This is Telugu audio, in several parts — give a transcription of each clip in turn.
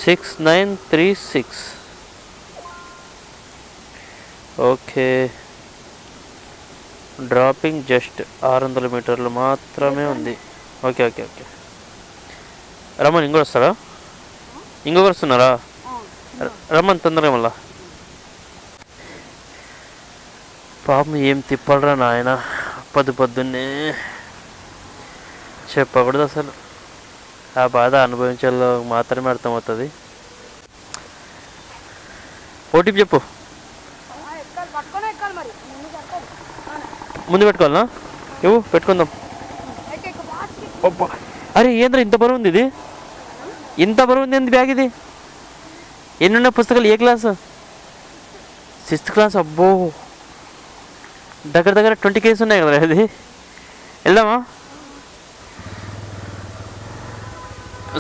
6936. ఓకే, డ్రాపింగ్ జస్ట్ 600 మీటర్లు మాత్రమే ఉంది. ఓకే ఓకే ఓకే, రమ్మని ఇంకొకరు వస్తారా? ఇంకొకరు వస్తున్నారా? రమ్మని తొందరగా మళ్ళా. పాపం ఏం తిప్పడరా నాయన, పొద్దున్నే చెప్పకూడదు అసలు. ఆ బాధ అనుభవించాలో మాత్రమే అర్థమవుతుంది. ఓటీపీ చెప్పు. ముందు పెట్టుకోవాలనా? ఇవ్వు, పెట్టుకుందాం. అరే ఏంద్ర ఇంత బరువు ఉంది ఇది? ఇంత బరువు ఉంది బ్యాగ్ ఇది? ఎన్నున్నాయి పుస్తకాలు? ఏ క్లాసు? 6th class. అబ్బో, దగ్గర 20 కేజీస్ ఉన్నాయి కదా అది. వెళ్దామా?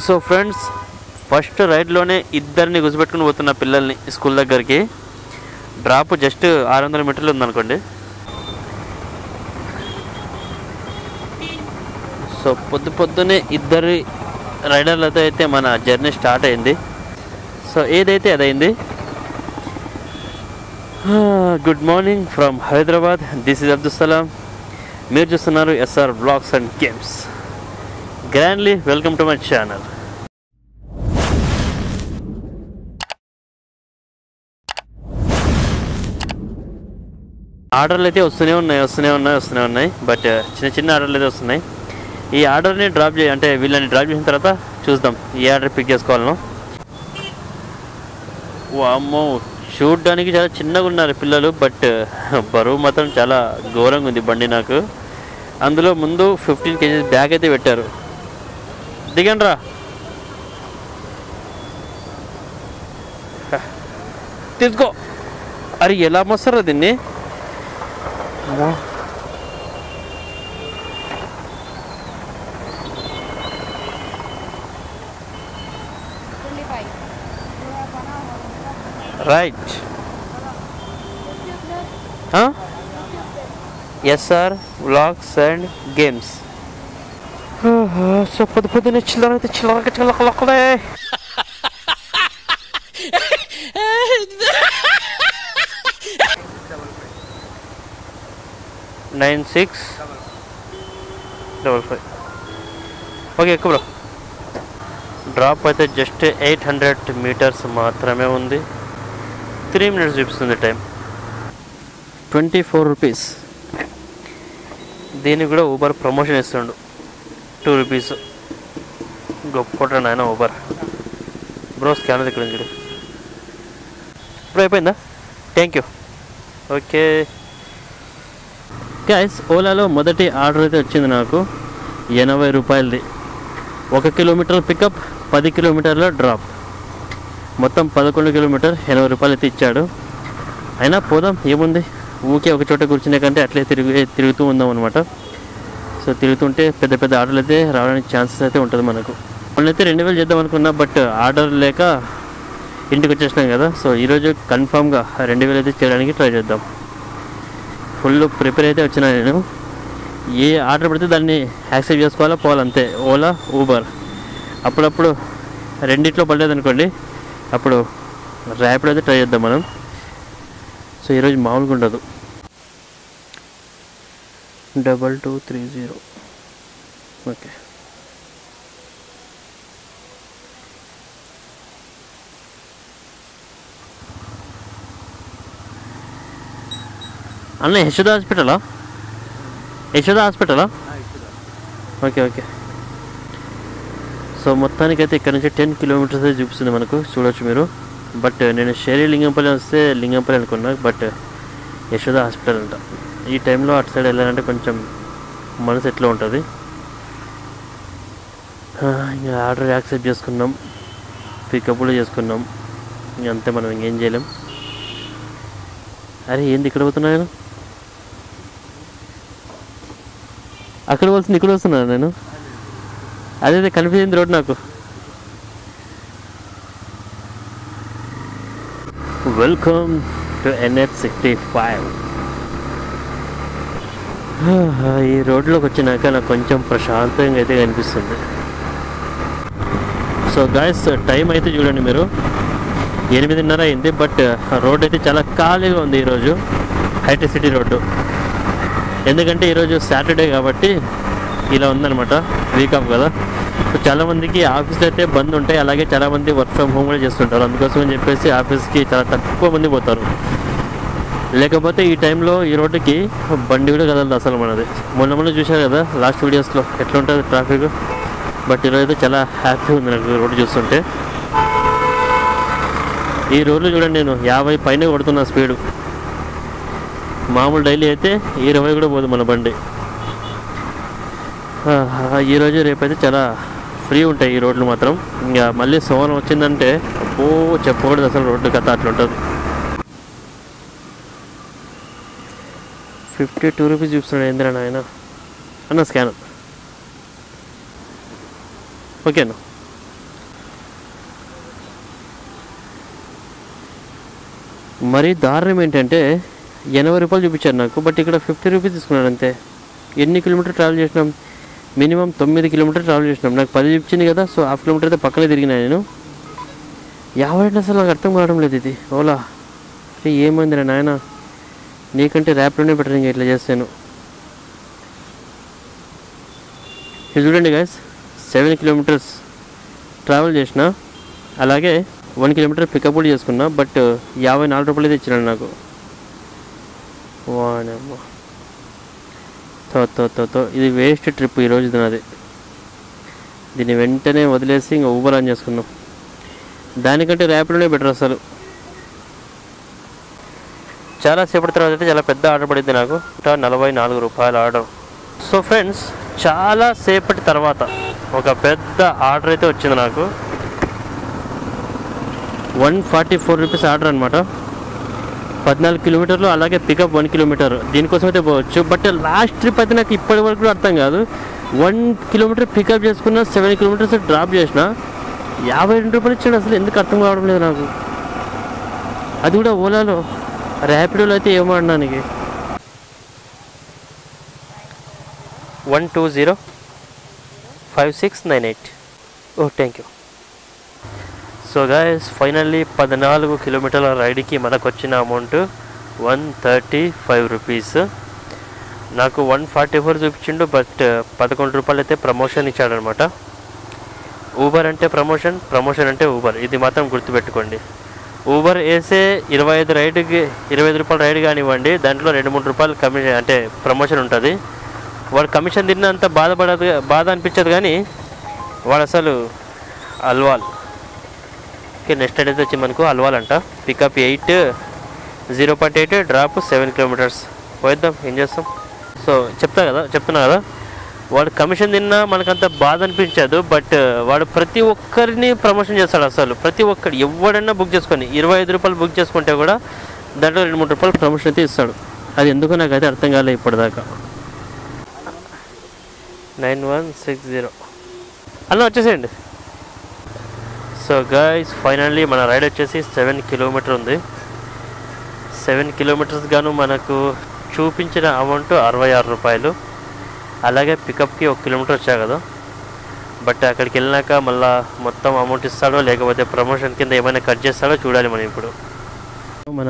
సో ఫ్రెండ్స్, ఫస్ట్ రైడ్లోనే ఇద్దరిని గుర్తుపెట్టుకుని పోతున్న పిల్లల్ని స్కూల్ దగ్గరికి. డ్రాప్ జస్ట్ 600 మీటర్లు ఉందనుకోండి. సో పొద్దున్నే ఇద్దరి రైడర్లతో అయితే మన జర్నీ స్టార్ట్ అయింది. సో ఏదైతే అదైంది. Good morning from Hyderabad. This is Abdul Salam. మీరు చూస్తున్నారు SR vlogs and games. Grandly welcome to my channel. ఆర్డర్లు అయితే వస్తూనే ఉన్నాయి. బట్ చిన్న ఆర్డర్లు అయితే వస్తున్నాయి. ఈ ఆర్డర్ని డ్రాప్ అంటే వీళ్ళని డ్రాప్ చేసిన తర్వాత చూద్దాం ఏ ఆర్డర్ పిక్ చేసుకోవాలనో. వామ్మో, చూడడానికి చాలా చిన్నగా ఉన్నారు పిల్లలు, బట్ బరువు మాత్రం చాలా ఘోరంగా ఉంది బండి నాకు. అందులో ముందు 15 కేజీస్ బ్యాగ్ అయితే పెట్టారు. దిగండి రా, తీసుకో. అరే ఎలా మోస్తారా దీన్ని? Right. SR vlogs and games. So పొద్దున్నే చిల్లరకలే 9655. ఓకే, ఎక్కువ బ్రో. డ్రాప్ అయితే జస్ట్ 800 మీటర్స్ మాత్రమే ఉంది. 3 minutes చూపిస్తుంది టైం. 24 రూపీస్. దీనికి కూడా ఊబర్ ప్రమోషన్ ఇస్తుండు, 2 రూపీస్. గొప్ప నాయన ఊబర్ బ్రో. స్కానర్ ఇక్కడ ఉంది, ఇప్పుడు అయిపోయిందా? Thank you. ఓకే గైస్, ఓలాలో మొదటి ఆర్డర్ అయితే వచ్చింది నాకు. 80 రూపాయలది. 1 కిలోమీటర్ పికప్, 10 కిలోమీటర్ల డ్రాప్. మొత్తం 11 కిలోమీటర్ 80 రూపాయలు అయితే ఇచ్చాడు. అయినా పోదాం, ఏముంది, ఊకే ఒక చోట కూర్చునే కంటే అట్లే తిరుగుతూ ఉందాం అనమాట. సో తిరుగుతుంటే పెద్ద ఆర్డర్లు అయితే రావడానికి ఛాన్సెస్ అయితే ఉంటుంది మనకు. మొన్నైతే 2000 చేద్దాం అనుకున్నా, బట్ ఆర్డర్ లేక ఇంటికి వచ్చేసినాం కదా. సో ఈరోజు కన్ఫామ్గా 2000 అయితే చేయడానికి ట్రై చేద్దాం. ఫుల్ ప్రిపేర్ అయితే వచ్చినా నేను. ఏ ఆర్డర్ పెడితే దాన్ని యాక్సెప్ట్ చేసుకోవాలా, పోవాలంతే. ఓలా, ఊబర్. అప్పుడప్పుడు రెండిట్లో పడలేదనుకోండి, అప్పుడు ర్యాపిడో అయితే ట్రై చేద్దాం మనం. సో ఈరోజు మామూలుగా ఉండదు. 2230. ఓకే, అన్న యశోద హాస్పిటలా? Okay okay. సో మొత్తానికైతే ఇక్కడ నుంచి 10 కిలోమీటర్స్ అయితే చూపిస్తుంది మనకు, చూడవచ్చు మీరు. బట్ నేను షేరీ లింగంపల్లి వస్తే లింగంపల్లి అనుకున్నా, బట్ యశోద హాస్పిటల్ అంట. ఈ టైంలో అటు సైడ్ వెళ్ళాలంటే కొంచెం మనసు ఎట్లా ఉంటుంది. ఇంకా ఆర్డర్ యాక్సెప్ట్ చేసుకున్నాం, పికప్ కూడా చేసుకున్నాం. ఇంక అంతే, మనం ఇంకేం చేయలేం. అరే ఏంది ఇక్కడ పోతున్నాను? అక్కడ వస్తుంది, ఇక్కడ వస్తున్నాను నేను. అదే కన్ఫ్యూజన్ రోడ్ నాకు. Welcome to NH65. ఈ రోడ్లోకి వచ్చినాక నాకు కొంచెం ప్రశాంతంగా అయితే కనిపిస్తుంది. సో గాయస్ టైం అయితే చూడండి మీరు 8:30 అయింది. బట్ రోడ్ అయితే చాలా ఖాళీగా ఉంది ఈరోజు హైటెక్ సిటీ రోడ్డు. ఎందుకంటే ఈరోజు సాటర్డే కాబట్టి ఇలా ఉందన్నమాట, వీక్ ఆఫ్ కదా. సో చాలామందికి ఆఫీస్లో అయితే బంద్ ఉంటాయి, అలాగే చాలామంది వర్క్ ఫ్రమ్ హోమ్ కూడా చేస్తుంటారు. అందుకోసం అని చెప్పేసి ఆఫీస్కి చాలా తక్కువ మంది పోతారు. లేకపోతే ఈ టైంలో ఈ రోడ్డుకి బండి కూడా కదలదు అసలు మనది. మొన్న చూశారు కదా లాస్ట్ వీడియోస్లో ఎట్లా ఉంటుంది ట్రాఫిక్. బట్ ఈరోజు అయితే చాలా హ్యాపీగా ఉంది నాకు రోడ్డు చూస్తుంటే. ఈ రోడ్లు చూడండి, నేను 50 పైన కొడుతున్నా స్పీడు. మామూలు డైలీ అయితే 20 కూడా పోదు మన బండి. ఈరోజు రేపైతే చాలా ఫ్రీ ఉంటాయి ఈ రోడ్లు మాత్రం. ఇంకా మళ్ళీ సోమవారం వచ్చిందంటే అబ్బో చెప్పకూడదు అసలు, రోడ్డు కథ అట్లా ఉంటుంది. 52 రూపీస్ చూస్తున్నాడు ఏందిరా నాయన అన్న స్కానర్. ఓకేనా, మరి దారుణం ఏంటంటే 80 రూపాయలు చూపించారు నాకు, బట్ ఇక్కడ 50 రూపీస్ తీసుకున్నాడు అంతే. ఎన్ని కిలోమీటర్ ట్రావెల్ చేసినాం? మినిమం 9 కిలోమీటర్ ట్రావెల్ చేసినాం. నాకు 10 చూపించింది కదా, సో హాఫ్ కిలోమీటర్ అయితే పక్కనే తిరిగినా నేను. 50 అసలు నాకు అర్థం కావడం లేదు ఇది ఓలా. ఏమైందిరా నాయన, నీకంటే ర్యాప్లోనే బెటర్ ఇంకా ఇట్లా చేస్తాను. ఇది చూడండి గైస్, 7 కిలోమీటర్స్ ట్రావెల్ చేసిన, అలాగే 1 కిలోమీటర్ పికప్ కూడా చేసుకున్నా. బట్ 54 రూపాయలు అయితే ఇచ్చినాడు నాకు. వానమ్మా తో ఇది వేస్ట్ ట్రిప్ ఈరోజు నాది. దీన్ని వెంటనే వదిలేసి ఇంకా ఊబర్ ఆన్ చేసుకున్నాం. దానికంటే ర్యాపిడోనే బెటర్ అసలు. చాలాసేపటి తర్వాత అయితే చాలా పెద్ద ఆర్డర్ పడింది నాకు, 44 రూపాయల ఆర్డర్. సో ఫ్రెండ్స్, చాలాసేపటి తర్వాత ఒక పెద్ద ఆర్డర్ అయితే వచ్చింది నాకు. 144 రూపీస్ ఆర్డర్ అనమాట. 14 కిలోమీటర్లు, అలాగే పికప్ 1 కిలోమీటర్. దీనికోసం అయితే పోవచ్చు. బట్ లాస్ట్ ట్రిప్ అయితే నాకు ఇప్పటి వరకు కూడా అర్థం కాదు. 1 కిలోమీటర్ పికప్ చేసుకున్న, 7 కిలోమీటర్స్ డ్రాప్ చేసిన, 52 రూపాయలు ఇచ్చాడు. అసలు ఎందుకు అర్థం కావడం లేదు నాకు. అది కూడా ఓలాలో. ర్యాపిడోలో అయితే ఏమనడానికి 1205698. ఓ thank you. So guys, finally 14 కిలోమీటర్ల రైడ్కి మనకు వచ్చిన అమౌంట్ 135 రూపీస్. నాకు 144 చూపించిండు, బట్ 11 రూపాయలు అయితే ప్రమోషన్ ఇచ్చాడనమాట. ఊబర్ అంటే ప్రమోషన్, ప్రమోషన్ అంటే ఊబర్, ఇది మాత్రం గుర్తుపెట్టుకోండి. ఊబర్ వేసే 25 రూపాయల రైడ్ కానివ్వండి, దాంట్లో 2-3 రూపాయలు కమిషన్ అంటే ప్రమోషన్ ఉంటుంది. వాడు కమిషన్ తిన్నంత బాధ అనిపించదు, కానీ వాడు అసలు అల్వాల్. ఓకే, నెక్స్ట్ అయితే వచ్చి మనకు అల్వాల్ అంట. Pickup 0.8 drop 7 kilometres. పోయిద్దాం, ఏం చేస్తాం. సో చెప్తున్నా కదా, వాడు కమిషన్ తిన్నా మనకంత బాధ అనిపించదు. బట్ వాడు ప్రతి ఒక్కరిని ప్రమోషన్ చేస్తాడు. అసలు ప్రతి ఒక్కరు ఎవడన్నా బుక్ చేసుకొని 25 రూపాయలు బుక్ చేసుకుంటే కూడా దాంట్లో 2-3 రూపాయలు ప్రమోషన్ అయితే ఇస్తాడు. అది ఎందుకో నాకైతే అర్థం కాలేదు ఇప్పటిదాకా. 9160 అలా వచ్చేసేయండి. సో గైస్, ఫైనల్లీ మన రైడ్ వచ్చేసి 7 కిలోమీటర్ ఉంది. 7 కిలోమీటర్స్ గాను మనకు చూపించిన అమౌంట్ 66 రూపాయలు. అలాగే పికప్కి 1 కిలోమీటర్ వచ్చా కదా. బట్ అక్కడికి వెళ్ళినాక మళ్ళీ మొత్తం అమౌంట్ ఇస్తాడో, లేకపోతే ప్రమోషన్ కింద ఏమైనా కట్ చేస్తాడో చూడాలి మనం ఇప్పుడు. మన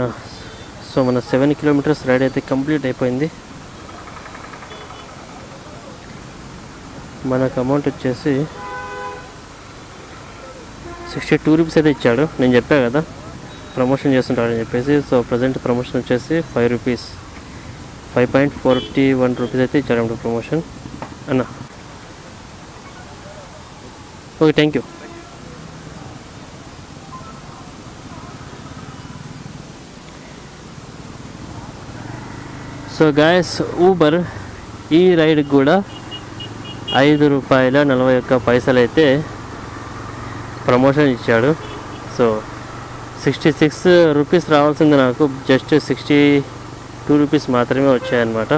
7 కిలోమీటర్స్ రైడ్ అయితే కంప్లీట్ అయిపోయింది. మనకు అమౌంట్ వచ్చేసి 62 రూపీస్ అయితే ఇచ్చాడు. నేను చెప్పా కదా ప్రమోషన్ చేస్తుంటాడని చెప్పేసి. సో ప్రజెంట్ ప్రమోషన్ వచ్చేసి 5 రూపీస్, 5.41 రూపీస్ అయితే ఇచ్చాడు ప్రమోషన్ అన్న. Okay, thank you. So guys, Uber ఈ రైడ్కి కూడా 5 రూపాయల 41 అయితే ప్రమోషన్ ఇచ్చాడు. సో 66 రూపీస్ రావాల్సింది నాకు, జస్ట్ 62 రూపీస్ మాత్రమే వచ్చాయన్నమాట.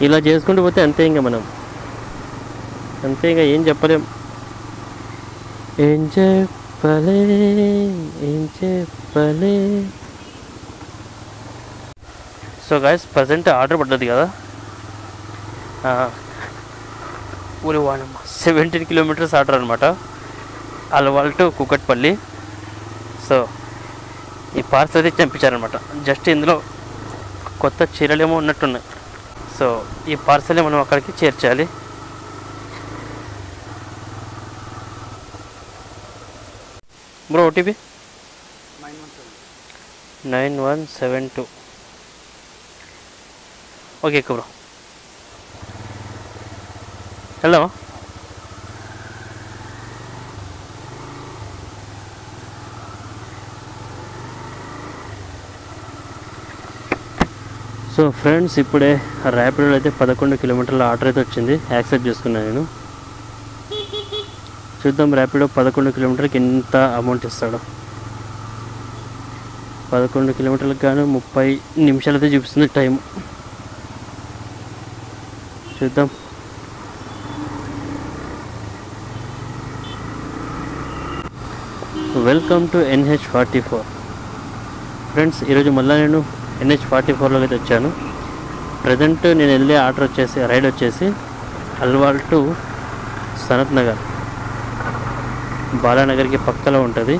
ఇలా చేసుకుంటూ పోతే అంతే, ఇంకా మనం అంతే, ఇంకా ఏం చెప్పలేం. ఏం చెప్పలే. సో గాయస్, ప్రజెంట్ ఆర్డర్ పడ్డది కదా, ఊరి వానమ్మ 17 కిలోమీటర్స్ ఆర్డర్ అనమాట, అల్వాల్ టు కూకట్పల్లి. సో ఈ పార్సల్ అయితే చంపించారనమాట. జస్ట్ ఇందులో కొత్త చీరలేమో ఉన్నట్టున్నాయి. సో ఈ పార్సలే మనం అక్కడికి చేర్చాలి. Bro OTP 9172. Okay bro. Hello so friends, ఇప్పుడే ర్యాపిడోలో అయితే 11 కిలోమీటర్ల ఆర్డర్ అయితే వచ్చింది, యాక్సెప్ట్ చేసుకున్నాను నేను. చూద్దాం ర్యాపిడో 11 కిలోమీటర్కి ఎంత అమౌంట్ ఇస్తాడో. 11 కిలోమీటర్లకు గాను 30 నిమిషాలు అయితే చూపిస్తుంది టైం. చూద్దాం. Welcome to NH44. ఫ్రెండ్స్, ఈరోజు మళ్ళీ నేను NH44లో అయితే వచ్చాను. ప్రజెంట్ నేను వెళ్ళే ఆర్డర్ వచ్చేసి రైడ్ వచ్చేసి అల్వాల్ టు సనత్ నగర్, బాలానగర్కి పక్కలో ఉంటుంది.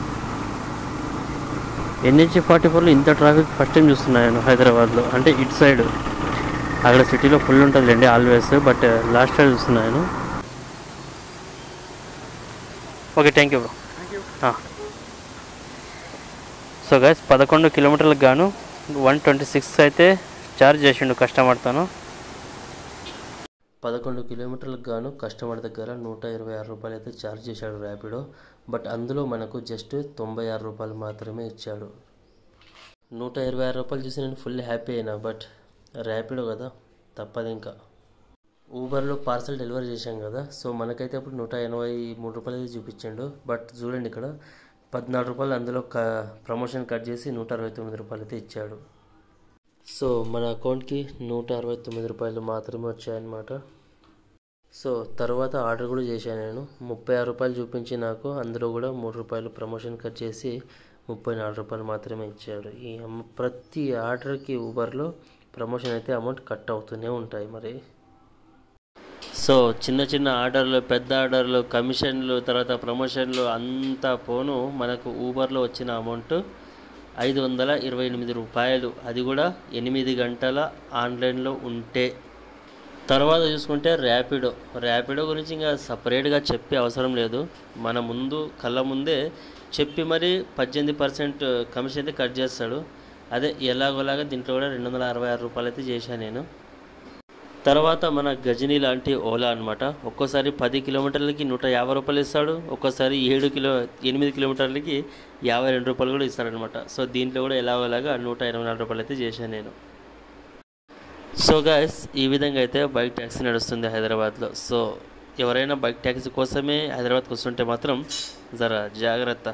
NH44లో ఇంత ట్రాఫిక్ ఫస్ట్ టైం చూస్తున్నాను హైదరాబాద్లో. అంటే ఇటు సైడ్ అక్కడ సిటీలో ఫుల్ ఉంటుందిలేండి ఆల్వేస్, బట్ లాస్ట్ టైం చూస్తున్నాను. Okay, thank you bro. So guys, 11 కిలోమీటర్లకు గాను 126 అయితే ఛార్జ్ చేసిండు కస్టమర్తోను. 11 కిలోమీటర్లకు గాను కస్టమర్ దగ్గర 126 రూపాయలు అయితే ఛార్జ్ చేశాడు ర్యాపిడో. బట్ అందులో మనకు జస్ట్ 96 రూపాయలు మాత్రమే ఇచ్చాడు. 126 రూపాయలు చూసి నేను ఫుల్ హ్యాపీ అయినా. బట్ ర్యాపిడో కదా, తప్పదు. ఇంకా ఊబర్లో పార్సల్ డెలివరీ చేశాం కదా, సో మనకైతే అప్పుడు 183 రూపాయలు అయితే చూపించాడు. బట్ చూడండి, ఇక్కడ 14 రూపాయలు అందులో ప్రమోషన్ కట్ చేసి 169 రూపాయలు అయితే ఇచ్చాడు. సో మన అకౌంట్కి 169 రూపాయలు మాత్రమే వచ్చాయన్నమాట. సో తర్వాత ఆర్డర్ కూడా చేశాను నేను. 36 రూపాయలు చూపించి నాకు అందులో కూడా 3 రూపాయలు ప్రమోషన్ కట్ చేసి 34 రూపాయలు మాత్రమే ఇచ్చాడు. ఈ ప్రతి ఆర్డర్కి ఊబర్లో ప్రమోషన్ అయితే అమౌంట్ కట్ అవుతూనే ఉంటాయి మరి. సో చిన్న చిన్న ఆర్డర్లు, పెద్ద ఆర్డర్లు, కమిషన్లు, తర్వాత ప్రమోషన్లు అంతా పోను మనకు ఊబర్లో వచ్చిన అమౌంట్ 528 రూపాయలు. అది కూడా 8 గంటల ఆన్లైన్లో ఉంటే. తర్వాత చూసుకుంటే ర్యాపిడో గురించి ఇంకా సపరేట్గా చెప్పే అవసరం లేదు. మన ముందు కళ్ళ ముందే చెప్పి మరి 18% కమిషన్ అయితే కట్ చేస్తాడు. అదే ఎలాగోలాగా దీంట్లో కూడా 266 రూపాయలు అయితే చేశాను నేను. తర్వాత మన గజనీ లాంటి ఓలా అనమాట. ఒక్కోసారి 10 కిలోమీటర్లకి 150 రూపాయలు ఇస్తాడు, ఒక్కోసారి 8 కిలోమీటర్లకి 52 రూపాయలు కూడా ఇస్తాడనమాట. సో దీంట్లో కూడా ఎలాగోలాగా 184 రూపాయలు అయితే చేశాను నేను. సో గాయస్, ఈ విధంగా అయితే బైక్ ట్యాక్సీ నడుస్తుంది హైదరాబాద్లో. సో ఎవరైనా బైక్ ట్యాక్సీ కోసమే హైదరాబాద్కి వస్తుంటే మాత్రం జర జాగ్రత్త.